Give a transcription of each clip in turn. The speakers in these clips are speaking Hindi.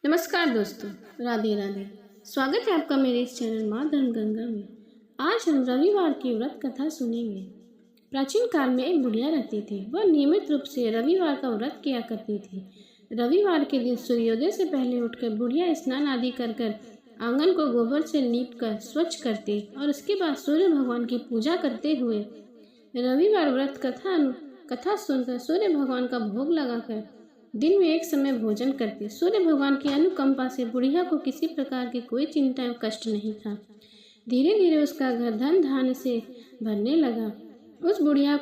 नमस्कार दोस्तों, राधे राधे। स्वागत है आपका मेरे इस चैनल माँ धर्म गंगा में। आज हम रविवार की व्रत कथा सुनेंगे। प्राचीन काल में एक बुढ़िया रहती थी। वह नियमित रूप से रविवार का व्रत किया करती थी। रविवार के दिन सूर्योदय से पहले उठकर बुढ़िया स्नान आदि कर आंगन को गोबर से लीप कर स्वच्छ करती और उसके बाद सूर्य भगवान की पूजा करते हुए रविवार व्रत कथा सुनकर सूर्य भगवान का भोग लगाकर दिन में एक समय भोजन करती। सूर्य भगवान की अनुकंपा से बुढ़िया को किसी प्रकार की कोई चिंता एवं कष्ट नहीं था। धीरे धीरे उसका घर धन धान्य से भरने लगा। उस बुढ़िया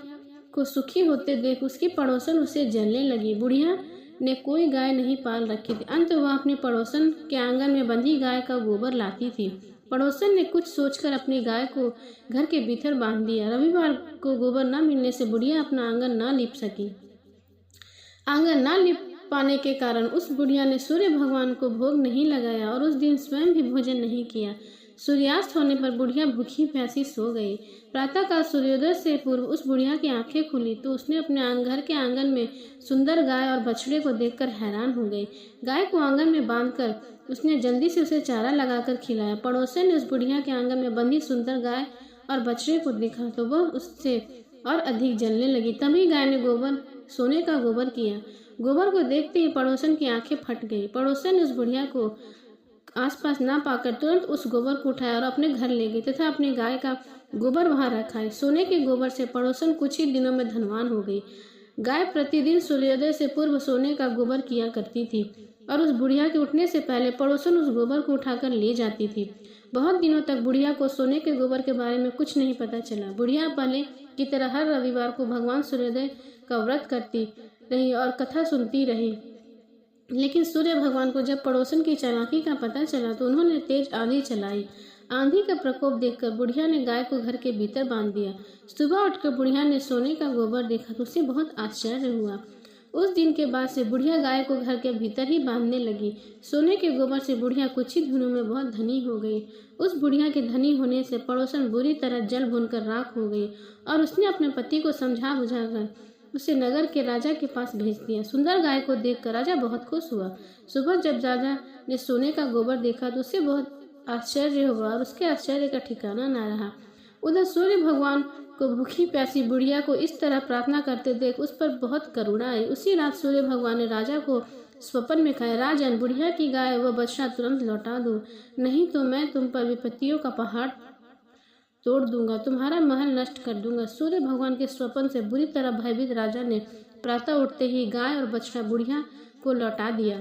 को सुखी होते देख उसकी पड़ोसन उसे जलने लगी। बुढ़िया ने कोई गाय नहीं पाल रखी थी। अंत वह अपने पड़ोसन के आंगन में बंधी गाय का गोबर लाती थी। पड़ोसन ने कुछ सोचकर अपनी गाय को घर के भीतर बांध दिया। रविवार को गोबर न मिलने से बुढ़िया अपना आंगन न लीप सकी। आंगन न लीप पाने के कारण उस बुढ़िया ने सूर्य भगवान को भोग नहीं लगाया और उस दिन स्वयं भी भोजन नहीं किया। सूर्यास्त होने पर बुढ़िया भूखी प्यासी सो गई। प्रातःकाल सूर्योदय से पूर्व उस बुढ़िया की आंखें खुली तो उसने अपने घर के आंगन में सुंदर गाय और बछड़े को देखकर हैरान हो गई। गाय को आंगन में बांधकर उसने जल्दी से उसे चारा लगाकर खिलाया। पड़ोसन ने उस बुढ़िया के आंगन में बंधी सुंदर गाय और बछड़े को देखा तो वह उससे और अधिक जलने लगी। तभी गाय ने सोने का गोबर किया। गोबर को देखते ही पड़ोसन की आंखें फट गई। पड़ोसन ने उस बुढ़िया को आसपास ना पाकर तुरंत उस गोबर को उठाया और अपने घर ले गई तथा अपनी गाय का गोबर वहां रखा। सोने के गोबर से पड़ोसन कुछ ही दिनों में धनवान हो गई। गाय प्रतिदिन सूर्योदय से पूर्व सोने का गोबर किया करती थी और उस बुढ़िया के उठने से पहले पड़ोसन उस गोबर को उठाकर ले जाती थी। बहुत दिनों तक बुढ़िया को सोने के गोबर के बारे में कुछ नहीं पता चला। बुढ़िया पहले की तरह हर रविवार को भगवान सूर्योदय का व्रत करती रही और कथा सुनती रही। लेकिन सूर्य भगवान को जब पड़ोसन की चालाकी का पता चला तो उन्होंने तेज आंधी चलाई। आंधी का प्रकोप देखकर बुढ़िया ने गाय को घर के भीतर बांध दिया। सुबह उठकर बुढ़िया ने सोने का गोबर देखा तो उसे बहुत आश्चर्य हुआ। उस दिन के बाद से बुढ़िया गाय को घर के भीतर ही बांधने लगी। सोने के गोबर से बुढ़िया कुछ ही दिनों में बहुत धनी हो गई। उस बुढ़िया के धनी होने से पड़ोसन बुरी तरह जल भूनकर राख हो गई और उसने अपने पति को समझा बुझाकर उसे नगर के राजा के पास भेज दिया। सुंदर गाय को देखकर राजा बहुत खुश हुआ। सुबह जब राजा ने सोने का गोबर देखा तो उसे बहुत आश्चर्य हुआ और उसके आश्चर्य का ठिकाना न रहा। उधर सूर्य भगवान को भूखी प्यासी बुढ़िया को इस तरह प्रार्थना करते देख उस पर बहुत करुणा आई। उसी रात सूर्य भगवान ने राजा को स्वप्न में कहा, राजन, बुढ़िया की गाय व बछड़ा तुरंत लौटा दो, नहीं तो मैं तुम पर विपत्तियों का पहाड़ तोड़ दूंगा, तुम्हारा महल नष्ट कर दूंगा। सूर्य भगवान के स्वप्न से बुरी तरह भयभीत राजा ने प्रातः उठते ही गाय और बछड़ा बुढ़िया को लौटा दिया।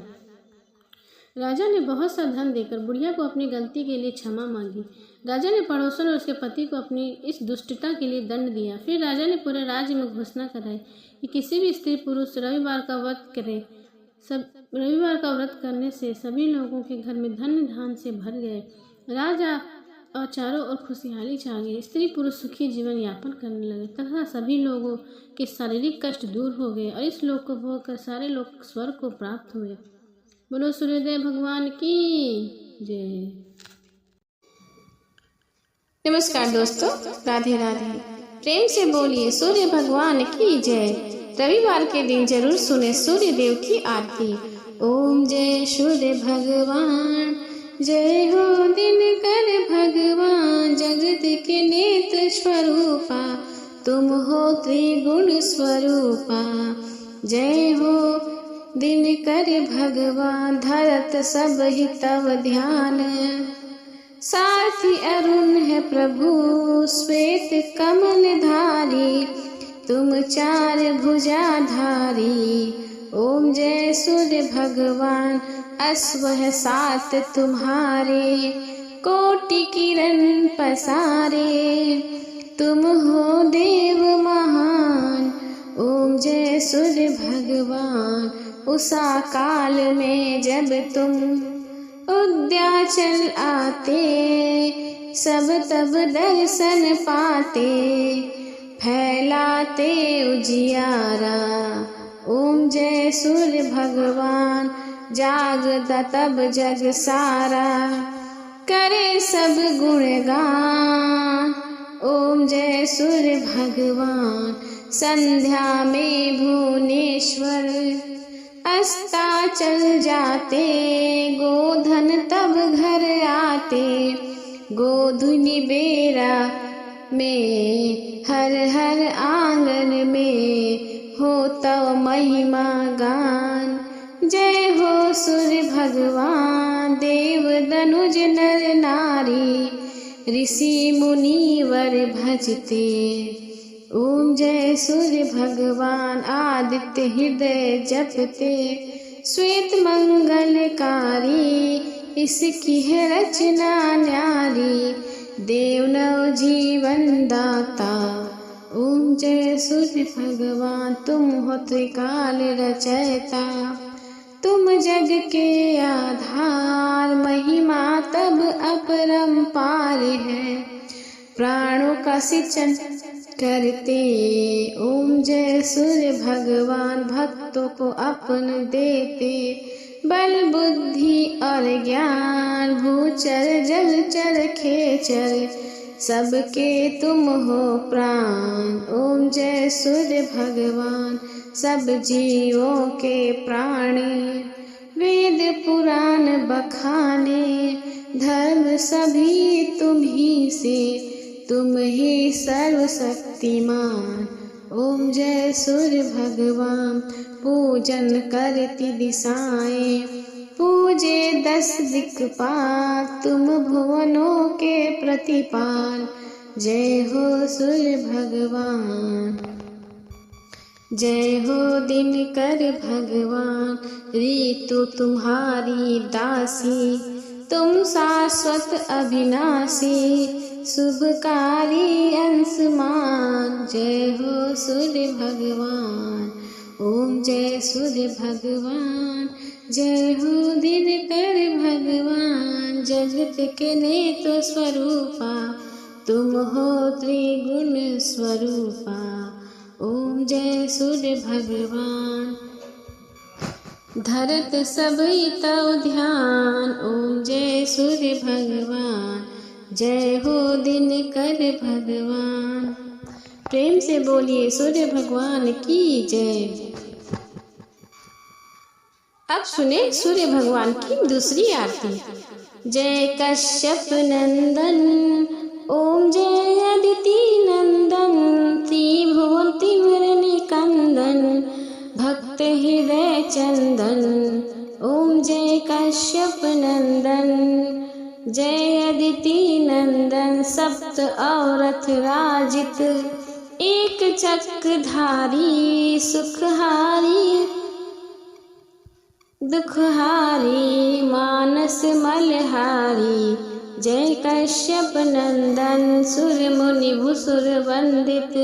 राजा ने बहुत सा धन देकर बुढ़िया को अपनी गलती के लिए क्षमा मांगी। राजा ने पड़ोसन और उसके पति को अपनी इस दुष्टता के लिए दंड दिया। फिर राजा ने पूरे राज्य में घोषणा कराई कि किसी भी स्त्री पुरुष रविवार का व्रत करने से सभी लोगों के घर में धन धान से भर गए। राजा और चारों ओर खुशहाली छा गई। स्त्री पुरुष सुखी जीवन यापन करने लगे तथा सभी लोगों के शारीरिक कष्ट दूर हो गए और इस लोक को भोग कर सारे लोग स्वर्ग को प्राप्त हुए। बोलो सूर्योदय भगवान की जय। नमस्कार दोस्तों, राधे राधे। प्रेम से बोलिए सूर्य भगवान की जय। रविवार के दिन जरूर सुने सूर्य देव की आरती। ओम जय सूर्य भगवान, जय हो दिनकर भगवान, जगत के नेत्र स्वरूपा, तुम हो त्रिगुण स्वरूपा। जय हो दिनकर भगवान, धरत सब ही तव ध्यान, सारथी अरुण है प्रभु, श्वेत कमल धारी, तुम चार भुजाधारी। ओम जय सूर्य भगवान, अश्व है सात तुम्हारे, कोटि किरण पसारे, तुम हो देव महान। ओम जय सूर्य भगवान, उषा काल में जब तुम उद्याचल आते, सब तब दर्शन पाते, फैलाते उजियारा। ओम जय सूर्य भगवान, जागता तब जग सारा, करे सब गुणगान। ओम जय सूर्य भगवान, संध्या में भुवनेश्वर, अस्ताचल जाते गोधन तब घर आते, गोधुनी बेरा में हर हर आंगन में हो तव महिमा गान। जय हो सूर्य भगवान देव दनुज नर नारी, ऋषि मुनिवर भजते। ओम जय सूर्य भगवान आदित्य हृदय जपते, श्वेत मंगलकारी इसकी है रचना न्यारी, देव नव जीवन दाता। ओम जय सूर्य भगवान तुम हो त्रिकाल रचयिता, तुम जग के आधार, महिमा तब अपरंपार है, प्राणों का सिंचन करते। ओम जय सूर्य भगवान भक्तों को अपन देते, बल बुद्धि और ज्ञान भूचर जलचर खेचर, सबके तुम हो प्राण। ओम जय सूर्य भगवान सब जीवों के प्राणी, वेद पुराण बखाने, धर्म सभी तुम ही से, तुम ही सर्वशक्तिमान। ओम जय सूर्य भगवान पूजन करती दिशाएं, पूजे 10 दिक्पाल, तुम भुवनों के प्रतिपाल। जय हो सूर्य भगवान, जय हो दिनकर भगवान, ऋतु तुम्हारी दासी, तुम शाश्वत अविनाशी, शुभकारी अंशमान। जय हो सूर्य भगवान, ओम जय सूर्य भगवान, जय हो दिनकर भगवान, जगत के नेत्र स्वरूपा, तुम हो त्रिगुण स्वरूपा। ओम जय सूर्य भगवान धरत सबई तव ध्यान, ओम जय सूर्य भगवान, जय हो दिनकर भगवान। प्रेम से बोलिए सूर्य भगवान की जय। अब सुने सूर्य भगवान की दूसरी आरती। जय कश्यप नंदन, ओम जय अदिति नंदन, त्रिभुवन तिमिर निकंदन, भक्त हृदय चंदन। ओम जय कश्यप नंदन, जय अदिति नंदन, सप्त औरथ राजित, एक चक्रधारी, सुखहारी दुखहारी, मानस मलहारी। जय कश्यप नंदन, सुर मुनि भूसुर वंदित,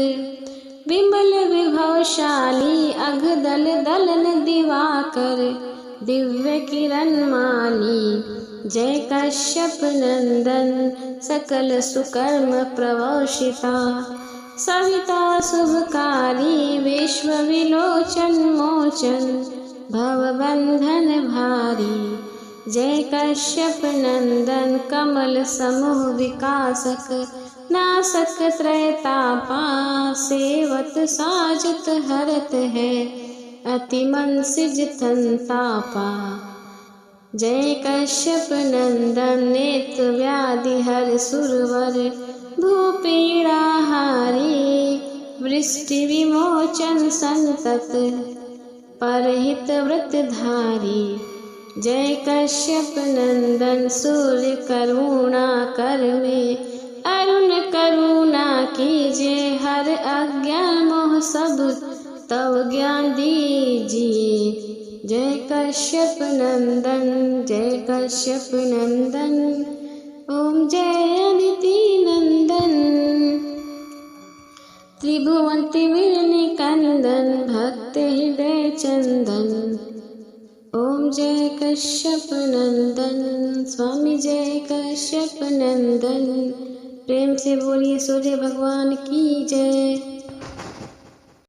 विमल विभवशाली, अघ दल दलन दिवाकर, दिव्य किरण माली। जय कश्यप नंदन, सकल सुकर्म प्रवशिता, सविता शुभकारी, विश्व विलोचन मोचन, भवबंधन भारी। जय कश्यप नंदन, कमल समूह विकासक, नासक त्रैतापा, सेवत साजत हरत है, अति मन सिज संतापा। जय कश्यप नंदन, नेत्र व्याधि हर सुरवर, भूपीड़ा हारी, वृष्टि विमोचन संतत, परहित व्रतधारी। जय कश्यप नंदन, सूर्य करुणा कर में, अरुण करुणा कीजिए, हर अज्ञान मोह सब तव ज्ञान दीजिए। जय कश्यप नंदन, जय कश्यप नंदन, ओम जय अदिति नंदन, त्रिभुवन तिमिर निकंदन, भक्त हृदय चंदन। ओम जय कश्यप नंदन, स्वामी जय कश्यप नंदन। प्रेम से बोलिए सूर्य भगवान की जय।